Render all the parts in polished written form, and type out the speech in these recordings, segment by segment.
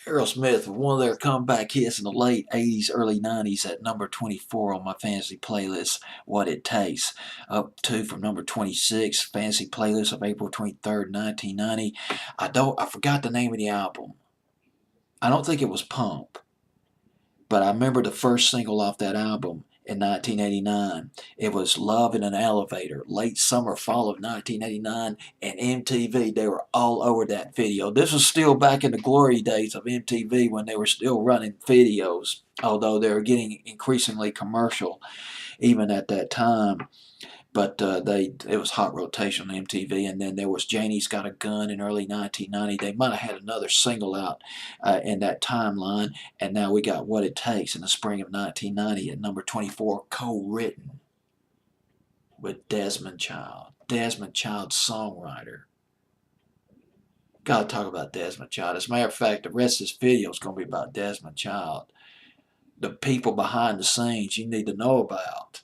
Aerosmith, one of their comeback hits in the late 80s, early 90s at number 24 on my fantasy playlist, What It Takes. Up to from number 26, fantasy playlist of April 23rd, 1990. I forgot the name of the album. I don't think it was Pump, but I remember the first single off that album in 1989. It was Love in an Elevator, late summer, fall of 1989, and MTV, they were all over that video. This was still back in the glory days of MTV when they were still running videos, although they were getting increasingly commercial even at that time. But it was hot rotation on MTV, and then there was Janie's Got a Gun in early 1990. They might have had another single out in that timeline, and now we got What It Takes in the spring of 1990 at number 24, co-written with Desmond Child. Desmond Child, songwriter. Gotta talk about Desmond Child. As a matter of fact, the rest of this video is going to be about Desmond Child. The people behind the scenes you need to know about.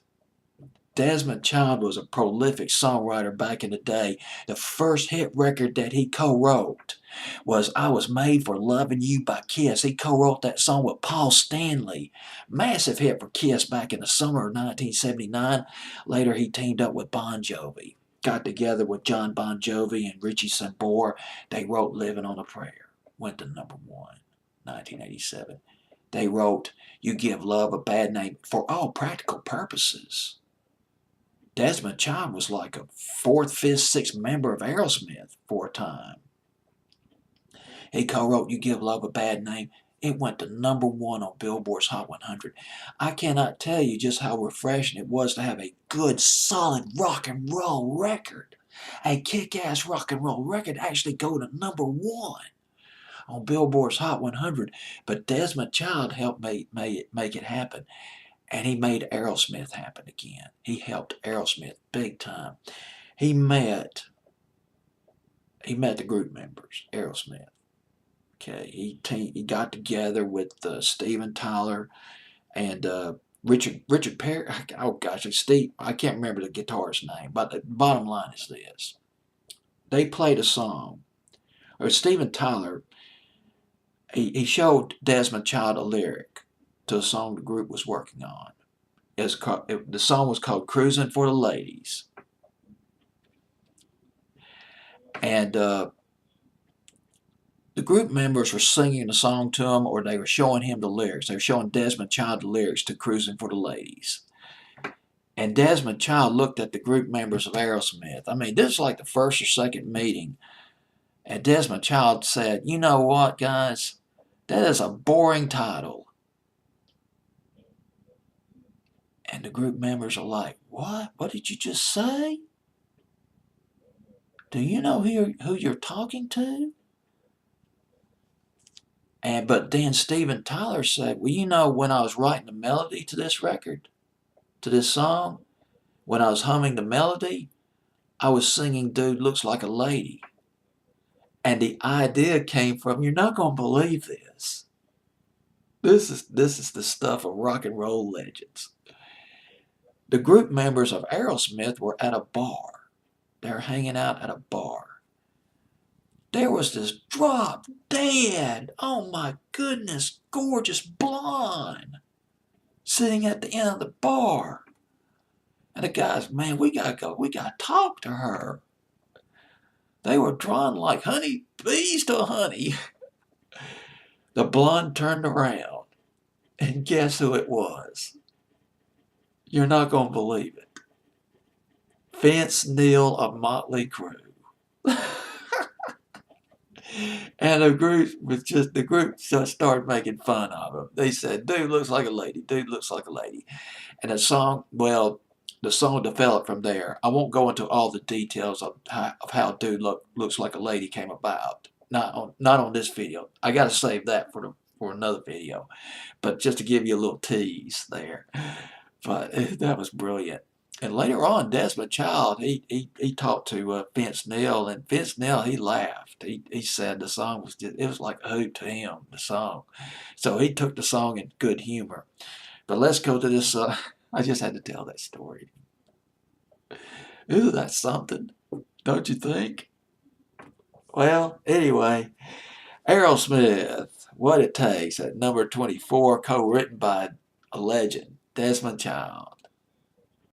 Desmond Child was a prolific songwriter back in the day. The first hit record that he co-wrote was I Was Made for Loving You by Kiss. He co-wrote that song with Paul Stanley. Massive hit for Kiss back in the summer of 1979. Later he teamed up with Bon Jovi. Got together with John Bon Jovi and Richie Sambora. They wrote Living on a Prayer. Went to number 1, 1987. They wrote You Give Love a Bad Name for all practical purposes. Desmond Child was like a 4th, 5th, 6th member of Aerosmith for a time. He co-wrote You Give Love a Bad Name. It went to number 1 on Billboard's Hot 100. I cannot tell you just how refreshing it was to have a good, solid rock and roll record. A kick-ass rock and roll record actually go to number 1 on Billboard's Hot 100. But Desmond Child helped make it happen. And he made Aerosmith happen again. He helped Aerosmith big time. He met the group members, Aerosmith. Okay, he got together with Steven Tyler and Richard Perry. Oh gosh, Steve. I can't remember the guitarist's name. But the bottom line is this: they played a song, or Steven Tyler. He showed Desmond Child a lyric to a song the group was working on. The song was called Cruising for the Ladies. And the group members were singing the song to him, or they were showing him the lyrics. They were showing Desmond Child the lyrics to Cruising for the Ladies. And Desmond Child looked at the group members of Aerosmith. I mean, this is like the first or second meeting. And Desmond Child said, you know what, guys? That is a boring title. And the group members are like, what? What did you just say? Do you know who you're talking to? But then Steven Tyler said, well, you know, when I was writing the melody to this record, to this song, when I was humming the melody, I was singing Dude Looks Like a Lady. And the idea came from, you're not going to believe this. This is the stuff of rock and roll legends. The group members of Aerosmith were at a bar. They were hanging out at a bar. There was this drop dead, oh my goodness, gorgeous blonde sitting at the end of the bar. And the guys, man, we gotta go, we gotta talk to her. They were drawn like honey bees to honey. The blonde turned around, and guess who it was? You're not gonna believe it. Vince Neil of Motley Crue. And the group just started making fun of him. They said, dude looks like a lady, dude looks like a lady. And the song developed from there. I won't go into all the details of how Dude Looks Like a Lady came about. Not on this video. I got to save that for another video. But just to give you a little tease there. But that was brilliant. And later on, Desmond Child, he talked to Vince Neil, and Vince Neil, he laughed. He said the song it was like a hoot to him, the song. So he took the song in good humor. But let's go to this, I just had to tell that story. Ooh, that's something, don't you think? Well, anyway, Aerosmith. What It Takes at number 24, co-written by a legend, Desmond Child.